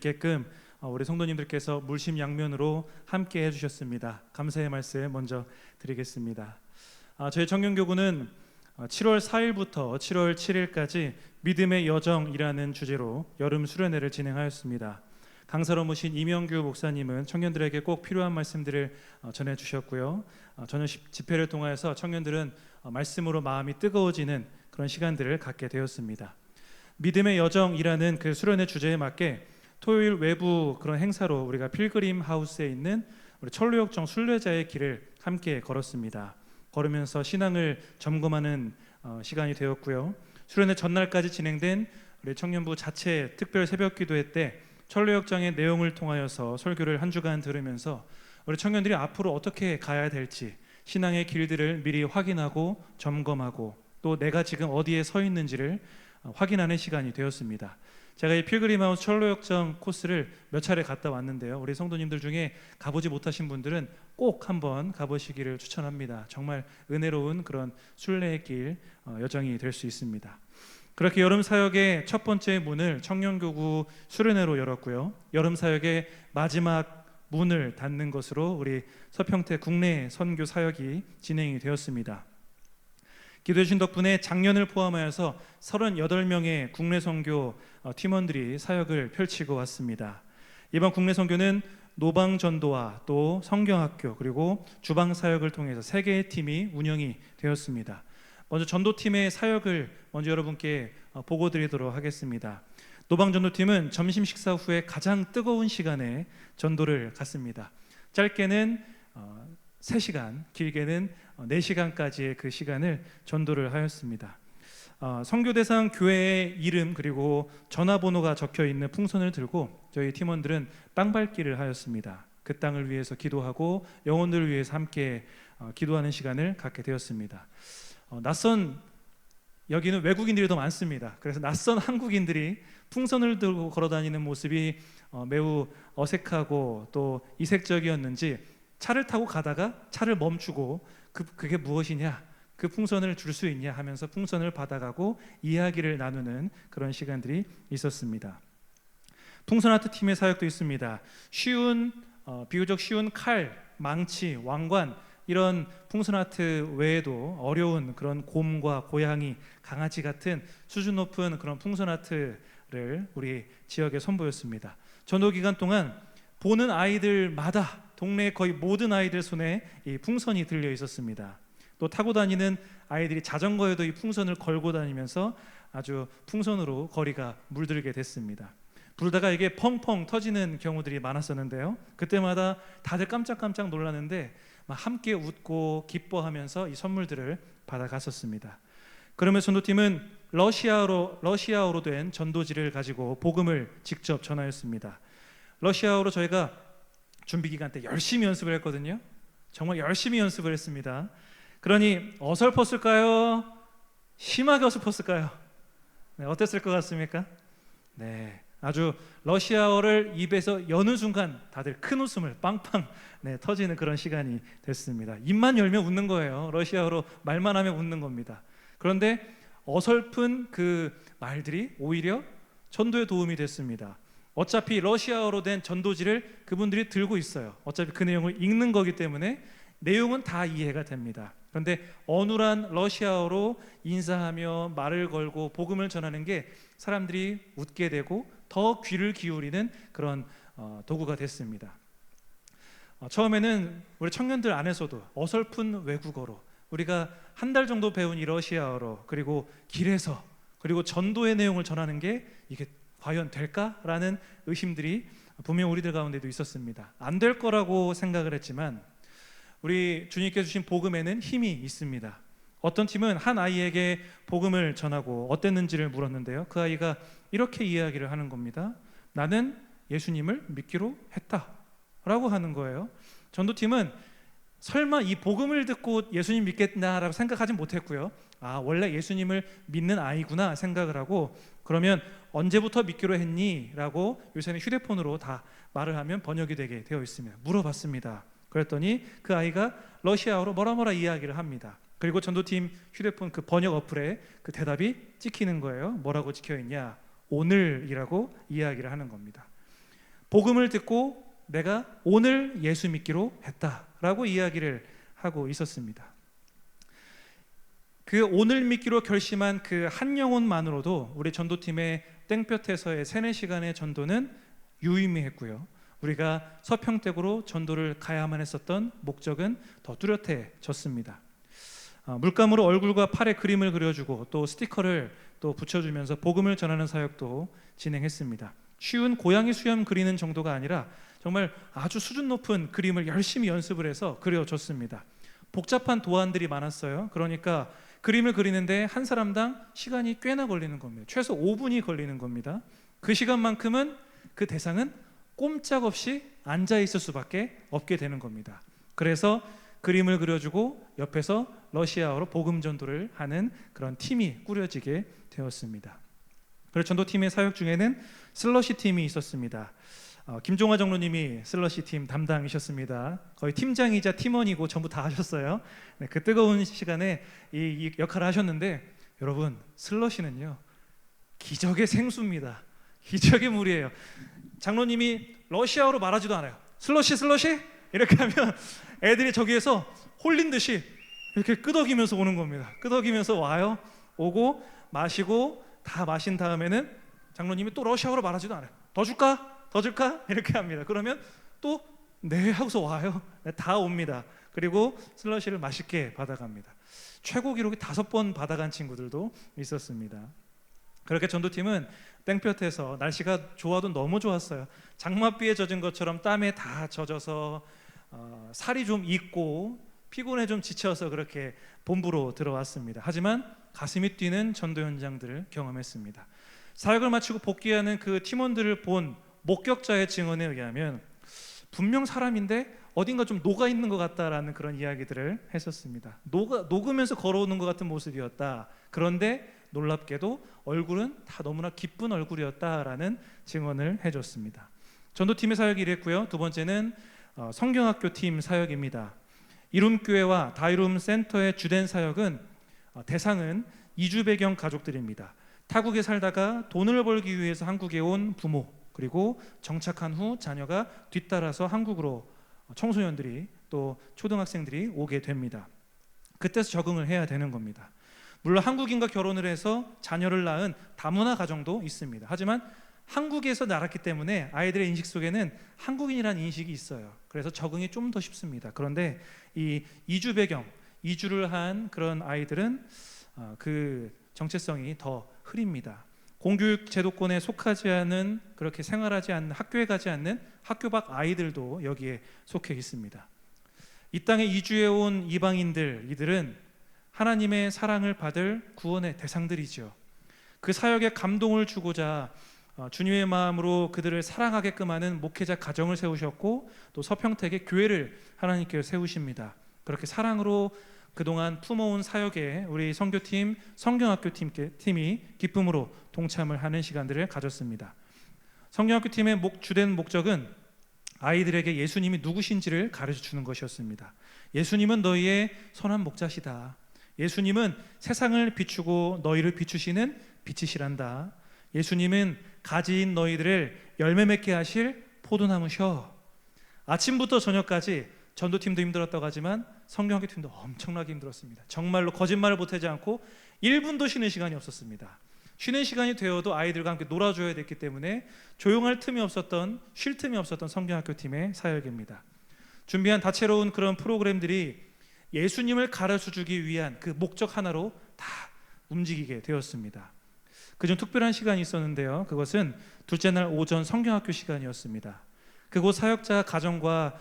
있게끔 우리 성도님들께서 물심양면으로 함께 해주셨습니다. 감사의 말씀 먼저 드리겠습니다. 저희 청년교구는 7월 4일부터 7월 7일까지 믿음의 여정이라는 주제로 여름 수련회를 진행하였습니다. 강사로 모신 이명규 목사님은 청년들에게 꼭 필요한 말씀들을 전해주셨고요. 저는 집회를 통해서 청년들은 말씀으로 마음이 뜨거워지는 그런 시간들을 갖게 되었습니다. 믿음의 여정이라는 그 수련회 주제에 맞게 토요일 외부 그런 행사로 우리가 필그림 하우스에 있는 우리 철로역정 순례자의 길을 함께 걸었습니다. 걸으면서 신앙을 점검하는 시간이 되었고요. 수련회 전날까지 진행된 우리 청년부 자체 특별 새벽 기도회 때 철로역정의 내용을 통하여서 설교를 한 주간 들으면서 우리 청년들이 앞으로 어떻게 가야 될지 신앙의 길들을 미리 확인하고 점검하고 또 내가 지금 어디에 서 있는지를 확인하는 시간이 되었습니다. 제가 이 필그림하우스 철로역정 코스를 몇 차례 갔다 왔는데요. 우리 성도님들 중에 가보지 못하신 분들은 꼭 한번 가보시기를 추천합니다. 정말 은혜로운 그런 순례의 길 여정이 될 수 있습니다. 그렇게 여름 사역의 첫 번째 문을 청년교구 수련회로 열었고요. 여름 사역의 마지막 문을 닫는 것으로 우리 서평택 국내 선교 사역이 진행이 되었습니다. 기도해 주신 덕분에 작년을 포함하여서 38명의 국내 선교 팀원들이 사역을 펼치고 왔습니다. 이번 국내 선교는 노방전도와 또 성경학교 그리고 주방사역을 통해서 3개의 팀이 운영이 되었습니다. 먼저 전도팀의 사역을 먼저 여러분께 보고 드리도록 하겠습니다. 노방전도팀은 점심 식사 후에 가장 뜨거운 시간에 전도를 갔습니다. 짧게는 3시간, 길게는 4시간까지의 그 시간을 전도를 하였습니다. 선교 대상 교회의 이름 그리고 전화번호가 적혀 있는 풍선을 들고 저희 팀원들은 땅 밟기를 하였습니다. 그 땅을 위해서 기도하고 영혼들을 위해서 함께 기도하는 시간을 갖게 되었습니다. 여기는 외국인들이 더 많습니다. 그래서 낯선 한국인들이 풍선을 들고 걸어다니는 모습이 매우 어색하고 또 이색적이었는지 차를 타고 가다가 차를 멈추고 그게 무엇이냐, 그 풍선을 줄 수 있냐 하면서 풍선을 받아가고 이야기를 나누는 그런 시간들이 있었습니다. 풍선 아트 팀의 사역도 있습니다. 비교적 쉬운 칼, 망치, 왕관 이런 풍선 아트 외에도 어려운 그런 곰과 고양이, 강아지 같은 수준 높은 그런 풍선 아트를 우리 지역에 선보였습니다. 전도 기간 동안 보는 아이들마다 동네 거의 모든 아이들 손에 이 풍선이 들려 있었습니다. 또 타고 다니는 아이들이 자전거에도 이 풍선을 걸고 다니면서 아주 풍선으로 거리가 물들게 됐습니다. 불다가 이게 펑펑 터지는 경우들이 많았었는데요. 그때마다 다들 깜짝깜짝 놀랐는데 막 함께 웃고 기뻐하면서 이 선물들을 받아갔었습니다. 그러면서 전도팀은 러시아어로 된 전도지를 가지고 복음을 직접 전하였습니다. 러시아어로 저희가 준비 기간 때 열심히 연습을 했거든요. 정말 열심히 연습을 했습니다. 그러니 어설펐을까요? 심하게 어설펐을까요? 네, 어땠을 것 같습니까? 네, 아주 러시아어를 입에서 여는 순간 다들 큰 웃음을 빵빵 터지는 그런 시간이 됐습니다. 입만 열면 웃는 거예요. 러시아어로 말만 하면 웃는 겁니다. 그런데 어설픈 그 말들이 오히려 전도에 도움이 됐습니다. 어차피 러시아어로 된 전도지를 그분들이 들고 있어요. 어차피 그 내용을 읽는 거기 때문에 내용은 다 이해가 됩니다. 그런데 어눌한 러시아어로 인사하며 말을 걸고 복음을 전하는 게 사람들이 웃게 되고 더 귀를 기울이는 그런 도구가 됐습니다. 처음에는 우리 청년들 안에서도 어설픈 외국어로 우리가 한 달 정도 배운 이 러시아어로 그리고 길에서 그리고 전도의 내용을 전하는 게 이게 과연 될까라는 의심들이 분명 우리들 가운데도 있었습니다. 안 될 거라고 생각을 했지만 우리 주님께서 주신 복음에는 힘이 있습니다. 어떤 팀은 한 아이에게 복음을 전하고 어땠는지를 물었는데요. 그 아이가 이렇게 이야기를 하는 겁니다. 나는 예수님을 믿기로 했다라고 하는 거예요. 전도팀은 설마 이 복음을 듣고 예수님 믿겠나라고 생각하진 못했고요. 원래 예수님을 믿는 아이구나 생각을 하고 그러면 언제부터 믿기로 했니? 라고 요새는 휴대폰으로 다 말을 하면 번역이 되게 되어 있습니다. 물어봤습니다. 그랬더니 그 아이가 러시아어로 뭐라 이야기를 합니다. 그리고 전도팀 휴대폰 그 번역 어플에 그 대답이 찍히는 거예요. 뭐라고 찍혀있냐? 오늘이라고 이야기를 하는 겁니다. 복음을 듣고 내가 오늘 예수 믿기로 했다라고 이야기를 하고 있었습니다. 그 오늘 믿기로 결심한 그 한 영혼만으로도 우리 전도팀의 땡볕에서의 3-4시간의 전도는 유의미했고요. 우리가 서평택으로 전도를 가야만 했었던 목적은 더 뚜렷해졌습니다. 물감으로 얼굴과 팔에 그림을 그려주고 또 스티커를 또 붙여주면서 복음을 전하는 사역도 진행했습니다. 쉬운 고양이 수염 그리는 정도가 아니라 정말 아주 수준 높은 그림을 열심히 연습을 해서 그려줬습니다. 복잡한 도안들이 많았어요. 그러니까 그림을 그리는데 한 사람당 시간이 꽤나 걸리는 겁니다. 최소 5분이 걸리는 겁니다. 그 시간만큼은 그 대상은 꼼짝없이 앉아 있을 수밖에 없게 되는 겁니다. 그래서 그림을 그려주고 옆에서 러시아어로 복음 전도를 하는 그런 팀이 꾸려지게 되었습니다. 그리고 전도팀의 사역 중에는 슬러시 팀이 있었습니다. 김종화 장로님이 슬러시 팀 담당이셨습니다. 거의 팀장이자 팀원이고 전부 다 하셨어요. 네, 그 뜨거운 시간에 이 역할을 하셨는데, 여러분, 슬러시는요 기적의 생수입니다. 기적의 물이에요. 장로님이 러시아어로 말하지도 않아요. 슬러시 이렇게 하면 애들이 저기에서 홀린 듯이 이렇게 끄덕이면서 오는 겁니다. 끄덕이면서 와요. 오고 마시고 다 마신 다음에는 장로님이 또 러시아어로 말하지도 않아요. 더 줄까? 이렇게 합니다. 그러면 또 네 하고서 와요. 네, 다 옵니다. 그리고 슬러시를 맛있게 받아갑니다. 최고 기록이 5번 받아간 친구들도 있었습니다. 그렇게 전도팀은 땡볕에서 날씨가 좋아도 너무 좋았어요. 장맛비에 젖은 것처럼 땀에 다 젖어서 살이 좀 익고 피곤해 좀 지쳐서 그렇게 본부로 들어왔습니다. 하지만 가슴이 뛰는 전도 현장들을 경험했습니다. 사역을 마치고 복귀하는 그 팀원들을 본 목격자의 증언에 의하면 분명 사람인데 어딘가 좀 녹아있는 것 같다라는 그런 이야기들을 했었습니다. 녹으면서 걸어오는 것 같은 모습이었다. 그런데 놀랍게도 얼굴은 다 너무나 기쁜 얼굴이었다라는 증언을 해줬습니다. 전도팀의 사역이 이랬고요. 두 번째는 성경학교 팀 사역입니다. 이룸교회와 다이룸 센터의 주된 사역은 대상은 이주 배경 가족들입니다. 타국에 살다가 돈을 벌기 위해서 한국에 온 부모, 그리고 정착한 후 자녀가 뒤따라서 한국으로 청소년들이 또 초등학생들이 오게 됩니다. 그때서 적응을 해야 되는 겁니다. 물론 한국인과 결혼을 해서 자녀를 낳은 다문화 가정도 있습니다. 하지만 한국에서 낳았기 때문에 아이들의 인식 속에는 한국인이라는 인식이 있어요. 그래서 적응이 좀 더 쉽습니다. 그런데 이 이주 배경, 이주를 한 그런 아이들은 그 정체성이 더 흐립니다. 공교육 제도권에 속하지 않은, 그렇게 생활하지 않는, 학교에 가지 않는 학교 밖 아이들도 여기에 속해 있습니다. 이 땅에 이주해 온 이방인들, 이들은 하나님의 사랑을 받을 구원의 대상들이죠. 그 사역에 감동을 주고자 주님의 마음으로 그들을 사랑하게끔 하는 목회자 가정을 세우셨고, 또 서평택에 교회를 하나님께서 세우십니다. 그렇게 사랑으로 그동안 품어온 사역에 우리 선교팀, 성경학교 팀이 기쁨으로 동참을 하는 시간들을 가졌습니다. 성경학교 팀의 주된 목적은 아이들에게 예수님이 누구신지를 가르쳐주는 것이었습니다. 예수님은 너희의 선한 목자시다. 예수님은 세상을 비추고 너희를 비추시는 빛이시란다. 예수님은 가지인 너희들을 열매 맺게 하실 포도나무셔. 아침부터 저녁까지 전도팀도 힘들었다고 하지만 성경학교 팀도 엄청나게 힘들었습니다. 정말로 거짓말을 보태지 않고 1분도 쉬는 시간이 없었습니다. 쉬는 시간이 되어도 아이들과 함께 놀아줘야 됐기 때문에 조용할 틈이 없었던, 쉴 틈이 없었던 성경학교 팀의 사역입니다. 준비한 다채로운 그런 프로그램들이 예수님을 가르쳐주기 위한 그 목적 하나로 다 움직이게 되었습니다. 그중 특별한 시간이 있었는데요. 그것은 둘째 날 오전 성경학교 시간이었습니다. 그곳 사역자 가정과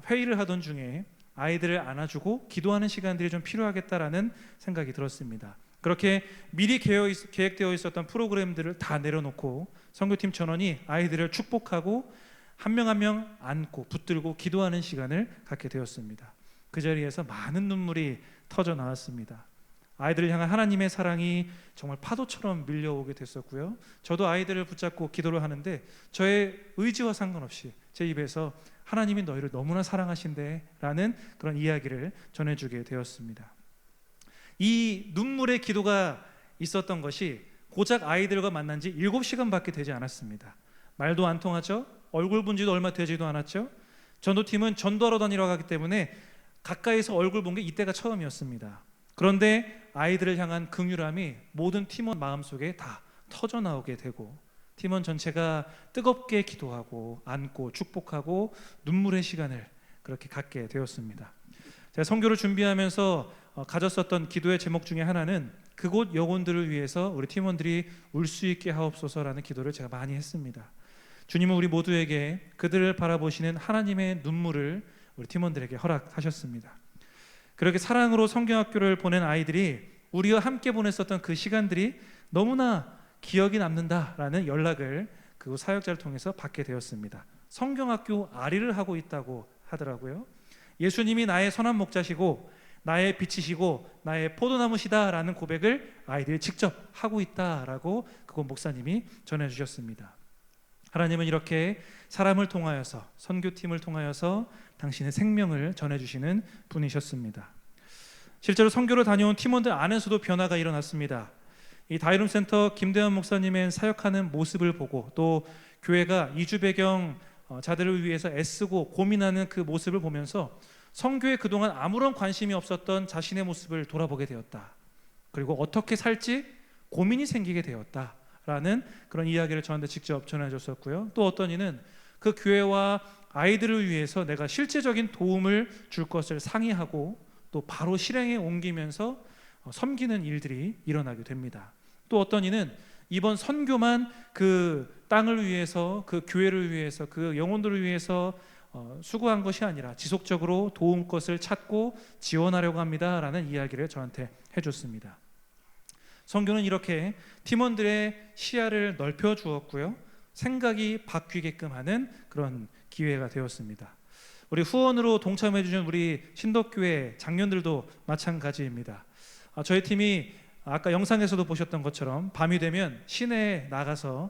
회의를 하던 중에 아이들을 안아주고 기도하는 시간들이 좀 필요하겠다라는 생각이 들었습니다. 그렇게 미리 계획되어 있었던 프로그램들을 다 내려놓고 선교팀 전원이 아이들을 축복하고 한 명 한 명 안고 붙들고 기도하는 시간을 갖게 되었습니다. 그 자리에서 많은 눈물이 터져 나왔습니다. 아이들을 향한 하나님의 사랑이 정말 파도처럼 밀려오게 됐었고요. 저도 아이들을 붙잡고 기도를 하는데 저의 의지와 상관없이 제 입에서 하나님이 너희를 너무나 사랑하신대 라는 그런 이야기를 전해주게 되었습니다. 이 눈물의 기도가 있었던 것이 고작 아이들과 만난 지 7시간밖에 되지 않았습니다. 말도 안 통하죠? 얼굴 본 지도 얼마 되지도 않았죠. 전도팀은 전도하러 다니러 가기 때문에 가까이서 얼굴 본 게 이때가 처음이었습니다. 그런데 아이들을 향한 긍휼함이 모든 팀원 마음속에 다 터져 나오게 되고 팀원 전체가 뜨겁게 기도하고 안고 축복하고 눈물의 시간을 그렇게 갖게 되었습니다. 제가 선교를 준비하면서 가졌었던 기도의 제목 중에 하나는 그곳 영혼들을 위해서 우리 팀원들이 울 수 있게 하옵소서라는 기도를 제가 많이 했습니다. 주님은 우리 모두에게 그들을 바라보시는 하나님의 눈물을 우리 팀원들에게 허락하셨습니다. 그렇게 사랑으로 성경학교를 보낸 아이들이 우리와 함께 보냈었던 그 시간들이 너무나 기억이 남는다라는 연락을 그 사역자를 통해서 받게 되었습니다. 성경학교 아리를 하고 있다고 하더라고요. 예수님이 나의 선한 목자시고 나의 빛이시고 나의 포도나무시다라는 고백을 아이들이 직접 하고 있다라고 그곳 목사님이 전해주셨습니다. 하나님은 이렇게 사람을 통하여서 선교팀을 통하여서 당신의 생명을 전해주시는 분이셨습니다. 실제로 선교를 다녀온 팀원들 안에서도 변화가 일어났습니다. 이 다이룸 센터 김대환 목사님의 사역하는 모습을 보고 또 교회가 이주 배경 자들을 위해서 애쓰고 고민하는 그 모습을 보면서 선교에 그동안 아무런 관심이 없었던 자신의 모습을 돌아보게 되었다. 그리고 어떻게 살지 고민이 생기게 되었다라는 그런 이야기를 저한테 직접 전해줬었고요. 또 어떤 이는 그 교회와 아이들을 위해서 내가 실제적인 도움을 줄 것을 상의하고 또 바로 실행에 옮기면서 섬기는 일들이 일어나게 됩니다. 또 어떤 이는 이번 선교만 그 땅을 위해서 그 교회를 위해서 그 영혼들을 위해서 수고한 것이 아니라 지속적으로 도움 것을 찾고 지원하려고 합니다라는 이야기를 저한테 해줬습니다. 선교는 이렇게 팀원들의 시야를 넓혀 주었고요, 생각이 바뀌게끔 하는 그런 기회가 되었습니다. 우리 후원으로 동참해 주신 우리 신덕교회 장년들도 마찬가지입니다. 저희 팀이 아까 영상에서도 보셨던 것처럼 밤이 되면 시내에 나가서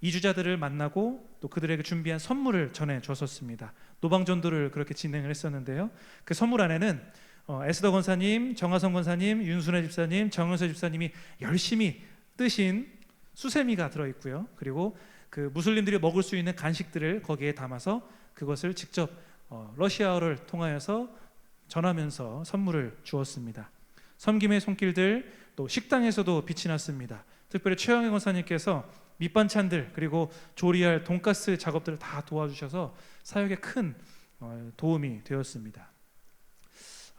이주자들을 만나고 또 그들에게 준비한 선물을 전해 줬었습니다. 노방전도를 그렇게 진행을 했었는데요. 그 선물 안에는 에스더 권사님, 정하성 권사님, 윤순혜 집사님, 정은서 집사님이 열심히 뜨신 수세미가 들어있고요. 그리고 그 무슬림들이 먹을 수 있는 간식들을 거기에 담아서 그것을 직접 러시아어를 통하여서 전하면서 선물을 주었습니다. 섬김의 손길들, 또 식당에서도 빛이 났습니다. 특별히 최영애 권사님께서 밑반찬들 그리고 조리할 돈가스 작업들을 다 도와주셔서 사역에 큰 도움이 되었습니다.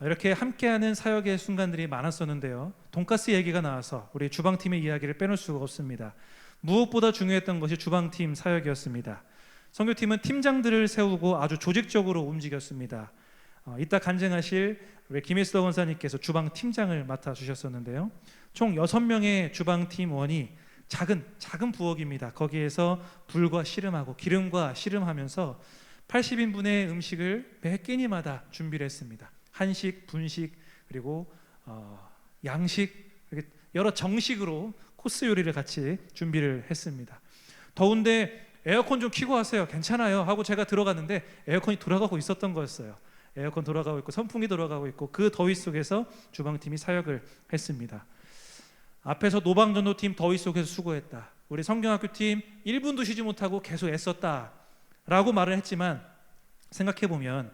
이렇게 함께하는 사역의 순간들이 많았었는데요, 돈가스 얘기가 나와서 우리 주방팀의 이야기를 빼놓을 수가 없습니다. 무엇보다 중요했던 것이 주방팀 사역이었습니다. 선교팀은 팀장들을 세우고 아주 조직적으로 움직였습니다. 이따 간증하실 우리 김혜수 권사님께서 주방팀장을 맡아주셨었는데요, 총 6명의 주방팀원이 작은 부엌입니다. 거기에서 불과 씨름하고 기름과 씨름하면서 80인분의 음식을 매 끼니마다 준비를 했습니다. 한식, 분식, 그리고 양식, 여러 정식으로 코스 요리를 같이 준비를 했습니다. 더운데 에어컨 좀 켜고 하세요, 괜찮아요 하고 제가 들어갔는데 에어컨이 돌아가고 있었던 거였어요. 에어컨 돌아가고 있고 선풍기 돌아가고 있고 그 더위 속에서 주방팀이 사역을 했습니다. 앞에서 노방전도팀 더위 속에서 수고했다, 우리 성경학교팀 1분도 쉬지 못하고 계속 애썼다 라고 말을 했지만, 생각해보면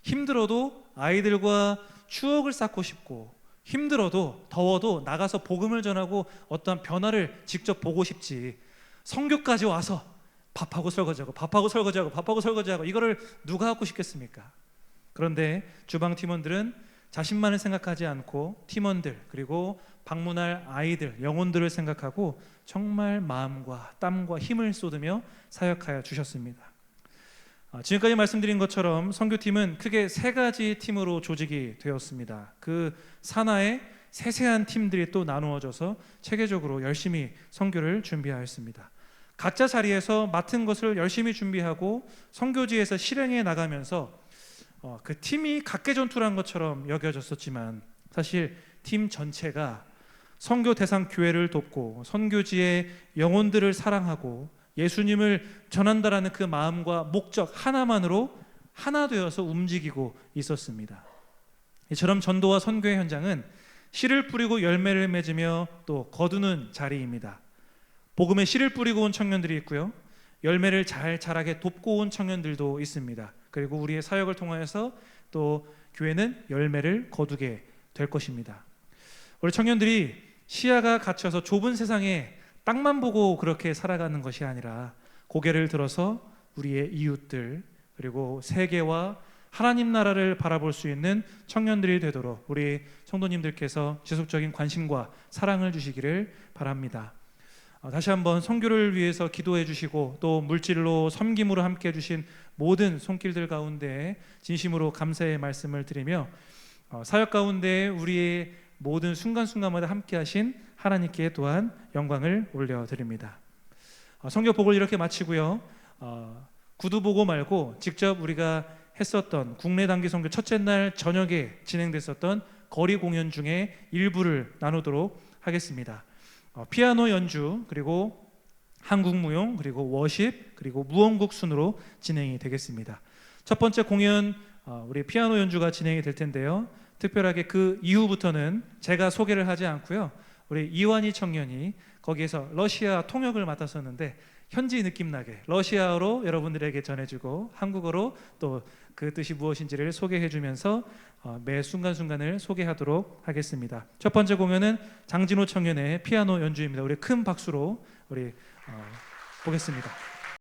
힘들어도 아이들과 추억을 쌓고 싶고 힘들어도 더워도 나가서 복음을 전하고 어떠한 변화를 직접 보고 싶지, 성교까지 와서 밥하고 설거지하고 밥하고 설거지하고 밥하고 설거지하고 이거를 누가 하고 싶겠습니까? 그런데 주방 팀원들은 자신만을 생각하지 않고 팀원들 그리고 방문할 아이들, 영혼들을 생각하고 정말 마음과 땀과 힘을 쏟으며 사역하여 주셨습니다. 지금까지 말씀드린 것처럼 선교팀은 크게 3가지 팀으로 조직이 되었습니다. 그 산하에 세세한 팀들이 또 나누어져서 체계적으로 열심히 선교를 준비하였습니다. 각자 자리에서 맡은 것을 열심히 준비하고 선교지에서 실행해 나가면서 그 팀이 각계전투란 것처럼 여겨졌었지만 사실 팀 전체가 선교 대상 교회를 돕고 선교지의 영혼들을 사랑하고 예수님을 전한다라는 그 마음과 목적 하나만으로 하나 되어서 움직이고 있었습니다. 이처럼 전도와 선교의 현장은 씨를 뿌리고 열매를 맺으며 또 거두는 자리입니다. 복음에 씨를 뿌리고 온 청년들이 있고요, 열매를 잘 자라게 돕고 온 청년들도 있습니다. 그리고 우리의 사역을 통하여서 또 교회는 열매를 거두게 될 것입니다. 우리 청년들이 시야가 갇혀서 좁은 세상에 땅만 보고 그렇게 살아가는 것이 아니라 고개를 들어서 우리의 이웃들 그리고 세계와 하나님 나라를 바라볼 수 있는 청년들이 되도록 우리 성도님들께서 지속적인 관심과 사랑을 주시기를 바랍니다. 다시 한번 선교를 위해서 기도해 주시고 또 물질로 섬김으로 함께 해주신 모든 손길들 가운데 진심으로 감사의 말씀을 드리며 사역 가운데 우리의 모든 순간순간마다 함께 하신 하나님께 또한 영광을 올려드립니다. 선교복을 이렇게 마치고요, 구두 보고 말고 직접 우리가 했었던 국내 단기 선교 첫째 날 저녁에 진행됐었던 거리 공연 중에 일부를 나누도록 하겠습니다. 피아노 연주 그리고 한국 무용 그리고 워십 그리고 무언국 순으로 진행이 되겠습니다. 첫 번째 공연 우리 피아노 연주가 진행이 될 텐데요, 특별하게 그 이후부터는 제가 소개를 하지 않고요, 우리 이완희 청년이 거기에서 러시아 통역을 맡았었는데 현지 느낌 나게 러시아어로 여러분들에게 전해주고 한국어로 또 그 뜻이 무엇인지를 소개해주면서 매 순간순간을 소개하도록 하겠습니다. 첫 번째 공연은 장진호 청년의 피아노 연주입니다. 우리 큰 박수로 우리 보겠습니다.